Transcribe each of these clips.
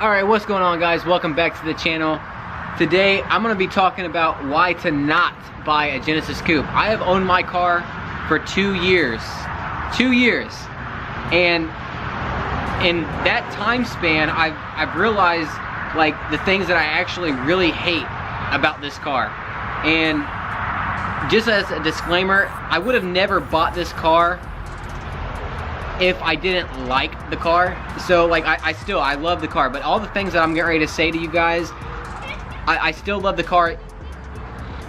Alright, what's going on, guys? Welcome back to the channel. Today I'm going to be talking about why to not buy a Genesis Coupe. I have owned my car for 2 years. 2 years. And in that time span, I've realized like the things that I actually really hate about this car. And just as a disclaimer, I would have never bought this car if I didn't like the car. So like I love the car, but all the things that I'm getting ready to say to you guys, I still love the car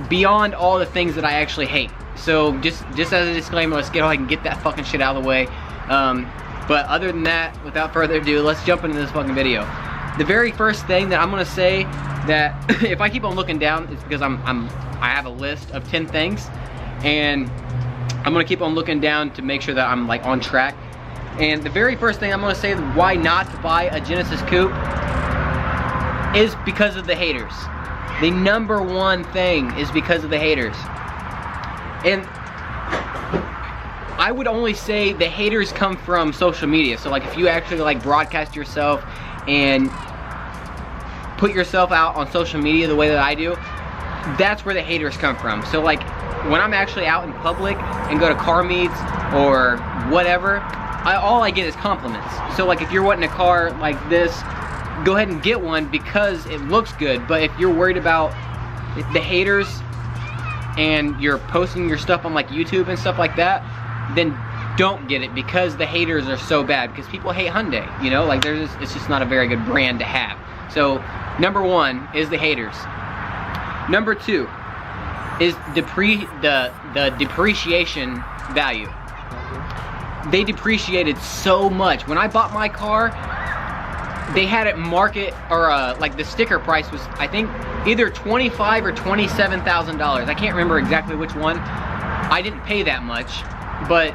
beyond all the things that I actually hate. So just as a disclaimer, let's get ahead and get that fucking shit out of the way. But other than that, without further ado, let's jump into this fucking video. The very first thing that I'm gonna say, that if I keep on looking down, it's because I have a list of 10 things, and I'm gonna keep on looking down to make sure that I'm like on track. And the very first thing I'm gonna say why not to buy a Genesis Coupe is because of the haters. The number one thing is because of the haters. And I would only say the haters come from social media. So like if you actually like broadcast yourself and put yourself out on social media the way that I do, that's where the haters come from. So like when I'm actually out in public and go to car meets or whatever, all I get is compliments. So like if you're wanting a car like this, go ahead and get one because it looks good. But if you're worried about the haters and you're posting your stuff on like YouTube and stuff like that, then don't get it, because the haters are so bad. Because people hate Hyundai, you know, like it's just not a very good brand to have. So number one is the haters. Number two is the depreciation value. They depreciated so much. When I bought my car, they had it market, or like the sticker price was, I think, either $25,000 or $27,000. I can't remember exactly which one. I didn't pay that much, but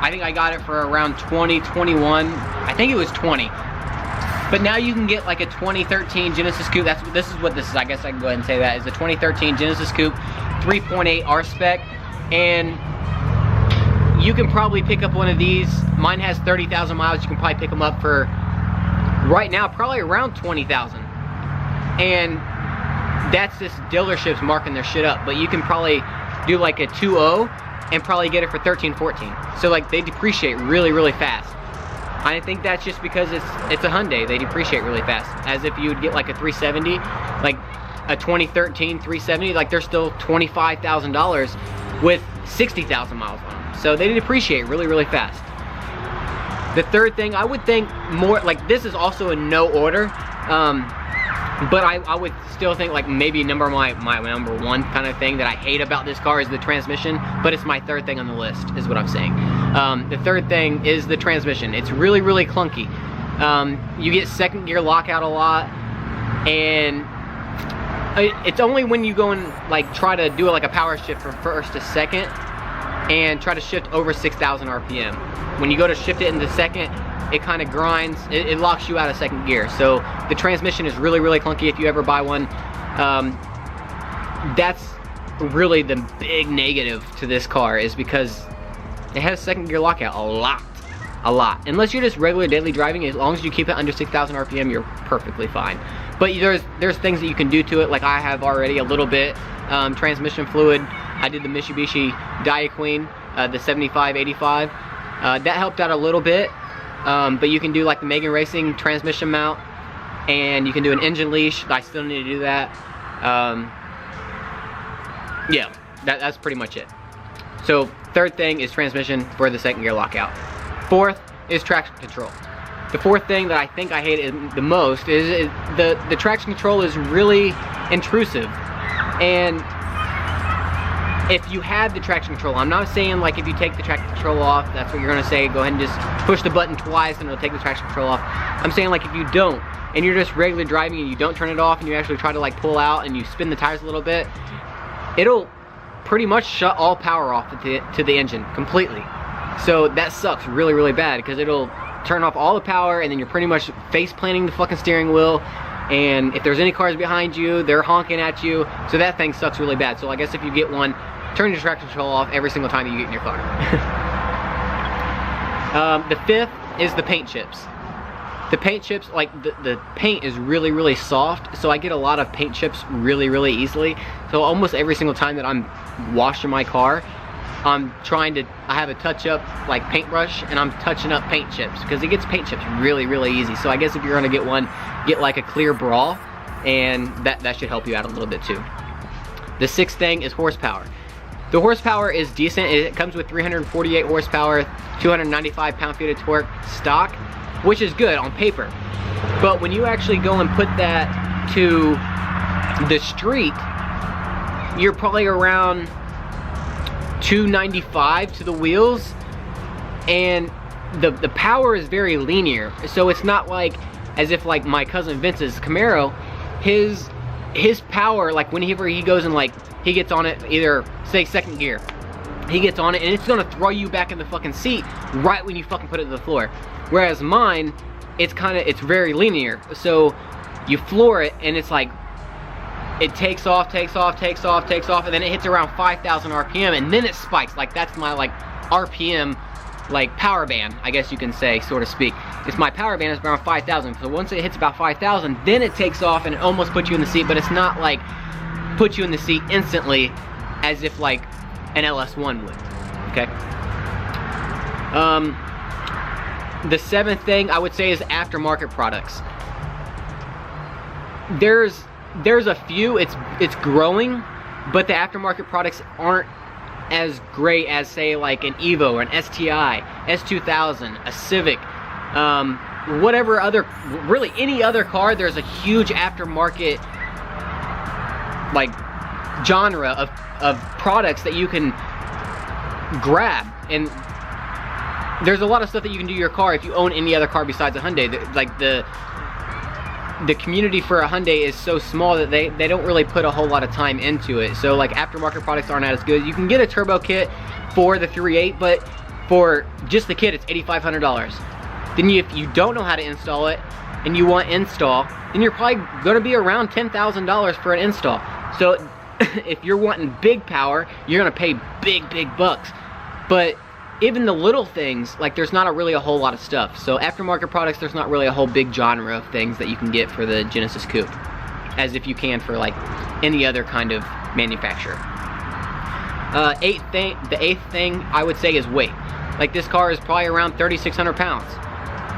I think I got it for around 20, 21. I think it was 20. But now you can get like a 2013 Genesis Coupe. This is what this is. I guess I can go ahead and say that is a 2013 Genesis Coupe 3.8 R spec, and you can probably pick up one of these. Mine has 30,000 miles. You can probably pick them up for, right now, probably around 20,000. And that's just dealerships marking their shit up. But you can probably do like a 2.0 and probably get it for 13, 14. So like they depreciate really, really fast. I think that's just because it's a Hyundai. They depreciate really fast. As if you would get like a 370, like a 2013 370, like they're still $25,000 with 60,000 miles on them. So they depreciate really, really fast. The third thing, I would think more, like this is also in no order, but I would still think like maybe my number one kind of thing that I hate about this car is the transmission, but it's my third thing on the list, is what I'm saying. The third thing is the transmission. It's really, really clunky. You get second gear lockout a lot, and it's only when you go and like try to do like a power shift from first to second and try to shift over 6,000 RPM. When you go to shift it into second, it kind of grinds, it locks you out of second gear. So the transmission is really, really clunky if you ever buy one. That's really the big negative to this car, is because it has second gear lockout a lot. Unless you're just regular daily driving, as long as you keep it under 6,000 RPM, you're perfectly fine. But there's things that you can do to it, like I have already a little bit. Transmission fluid, I did the Mitsubishi Queen, the 7585. That helped out a little bit. But you can do like the Megan Racing transmission mount, and you can do an engine leash. I still need to do that. Yeah, that's pretty much it. So third thing is transmission for the second gear lockout. Fourth is traction control. The fourth thing that I think I hate the most is the traction control is really intrusive. And if you have the traction control, I'm not saying like if you take the traction control off, that's what you're gonna say, go ahead and just push the button twice and it'll take the traction control off. I'm saying like if you don't, and you're just regularly driving and you don't turn it off, and you actually try to like pull out and you spin the tires a little bit, it'll pretty much shut all power off to the engine completely. So that sucks really, really bad, because it'll turn off all the power, and then you're pretty much face planting the fucking steering wheel. And if there's any cars behind you, they're honking at you. So that thing sucks really bad. So I guess if you get one, turn your traction control off every single time you get in your car. The fifth is the paint chips. The paint chips, like the paint is really, really soft, so I get a lot of paint chips really, really easily. So almost every single time that I'm washing my car, I have a touch-up like paintbrush, and I'm touching up paint chips because it gets paint chips really, really easy. So I guess if you're gonna get one, get like a clear bra, and that should help you out a little bit too. The sixth thing is horsepower. The horsepower is decent. It comes with 348 horsepower, 295 pound-feet of torque stock, which is good on paper. But when you actually go and put that to the street, you're probably around 295 to the wheels, and the power is very linear. So it's not like as if like my cousin Vince's Camaro, his power, like whenever he goes and like he gets on it, either say second gear, he gets on it and it's gonna throw you back in the fucking seat right when you fucking put it to the floor. Whereas mine, it's very linear. So you floor it and it's like, it takes off, takes off, takes off, takes off, and then it hits around 5,000 RPM, and then it spikes. Like that's my like RPM, like power band, I guess you can say, so to speak. It's my power band is around 5,000. So once it hits about 5,000, then it takes off and it almost puts you in the seat, but it's not like put you in the seat instantly as if like an LS1 would, okay? The seventh thing I would say is aftermarket products. There's a few, it's growing, but the aftermarket products aren't as great as say like an Evo or an STI, S2000, a Civic, whatever other, really any other car. There's a huge aftermarket like genre of products that you can grab, and there's a lot of stuff that you can do to your car if you own any other car besides a Hyundai. Like the community for a Hyundai is so small that they don't really put a whole lot of time into it. So like aftermarket products aren't as good. You can get a turbo kit for the 3.8, but for just the kit it's $8,500. Then if you don't know how to install it and you want install, then you're probably gonna be around $10,000 for an install. So if you're wanting big power, you're gonna pay big bucks. But even the little things, like there's not really a whole lot of stuff. So aftermarket products, there's not really a whole big genre of things that you can get for the Genesis Coupe, as if you can for like any other kind of manufacturer. The eighth thing I would say is weight. Like this car is probably around 3,600 pounds,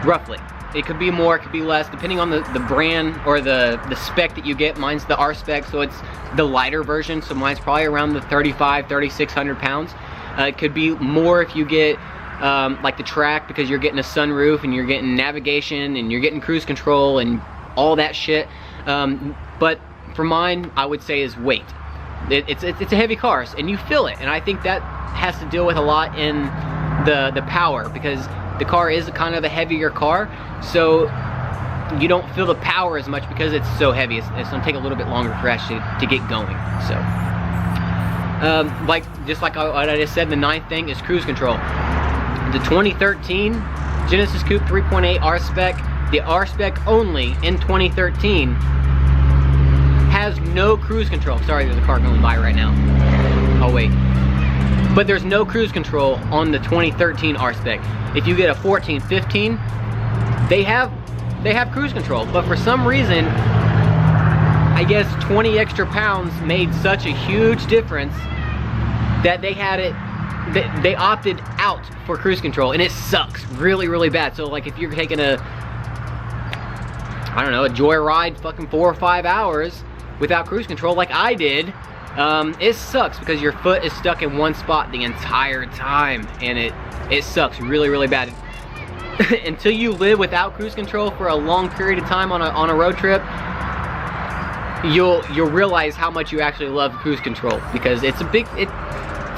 roughly. It could be more, it could be less, depending on the brand or the spec that you get. Mine's the R spec, so it's the lighter version, so mine's probably around the 3,600 pounds. It could be more if you get like the track, because you're getting a sunroof and you're getting navigation and you're getting cruise control and all that shit. But for mine, I would say is weight. It's a heavy car and you feel it, and I think that has to deal with a lot in the power, because the car is kind of a heavier car, so you don't feel the power as much because it's so heavy. It's gonna take a little bit longer for actually to get going. So just like what I just said, the ninth thing is cruise control. The 2013 Genesis Coupe 3.8 R spec, the R spec only in 2013, has no cruise control. Sorry, there's a car going by right now. Oh wait. But there's no cruise control on the 2013 R spec. If you get a 14, 15, they have cruise control. But for some reason, I guess 20 extra pounds made such a huge difference that they had it, they opted out for cruise control, and it sucks really, really bad. So like if you're taking a joyride fucking 4 or 5 hours without cruise control like I did, it sucks because your foot is stuck in one spot the entire time, and it sucks really, really bad. Until you live without cruise control for a long period of time on a road trip, you'll realize how much you actually love cruise control, because it's a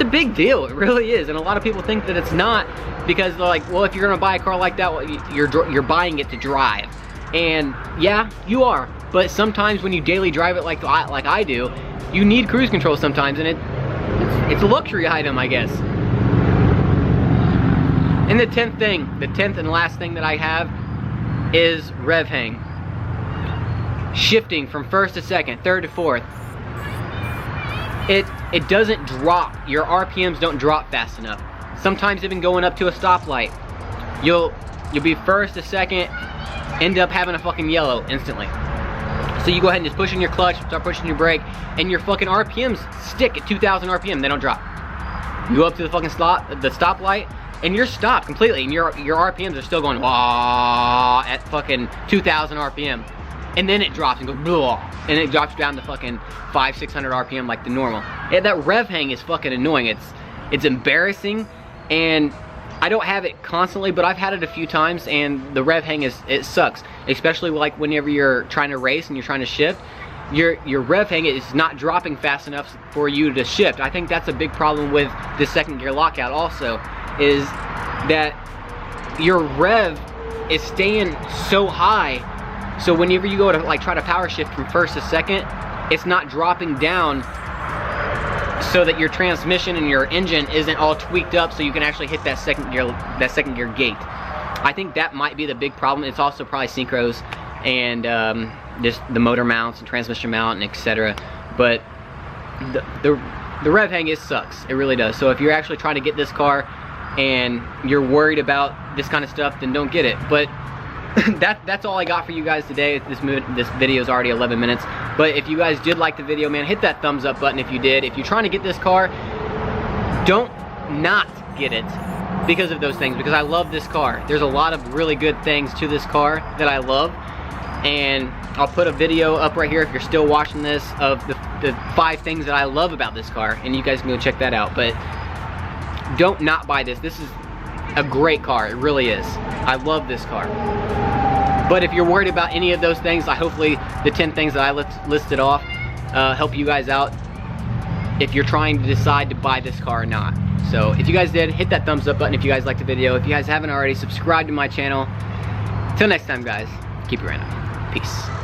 big deal. It really is. And a lot of people think that it's not, because they're like, well, if you're gonna buy a car like that, well, you're buying it to drive. And yeah, you are, but sometimes when you daily drive it like I do, you need cruise control sometimes, and it's a luxury item, I guess. And the 10th and last thing that I have is rev hang. Shifting from first to second, third to fourth. It doesn't drop. Your RPMs don't drop fast enough. Sometimes even going up to a stoplight, you'll be first to second, end up having a fucking yellow instantly. So you go ahead and just push in your clutch, start pushing your brake, and your fucking RPMs stick at 2,000 RPM, they don't drop. You go up to the fucking stoplight, and you're stopped completely, and your RPMs are still going wah at fucking 2,000 RPM. And then it drops and goes blah, and it drops down to fucking 500-600 RPM like the normal. Yeah, that rev hang is fucking annoying. It's embarrassing, and I don't have it constantly, but I've had it a few times, and the rev hang it sucks. Especially like whenever you're trying to race and you're trying to shift, your rev hang is not dropping fast enough for you to shift. I think that's a big problem with the second gear lockout also, is that your rev is staying so high, so whenever you go to like try to power shift from first to second, it's not dropping down so that your transmission and your engine isn't all tweaked up so you can actually hit that second gear gate. I think that might be the big problem. It's also probably synchros and just the motor mounts and transmission mount and etc. But the rev hang sucks. It really does. So if you're actually trying to get this car and you're worried about this kind of stuff, then don't get it. But that's all I got for you guys today. This video is already 11 minutes. But if you guys did like the video, man, hit that thumbs up button if you did. If you're trying to get this car, don't not get it because of those things, because I love this car. There's a lot of really good things to this car that I love, and I'll put a video up right here if you're still watching this of the 5 things that I love about this car, and you guys can go check that out. But don't not buy this. This is a great car. It really is. I love this car. But if you're worried about any of those things, hopefully the 10 things that I listed off help you guys out if you're trying to decide to buy this car or not. So if you guys did, hit that thumbs up button if you guys liked the video. If you guys haven't already, subscribe to my channel. Till next time, guys, keep it random. Peace.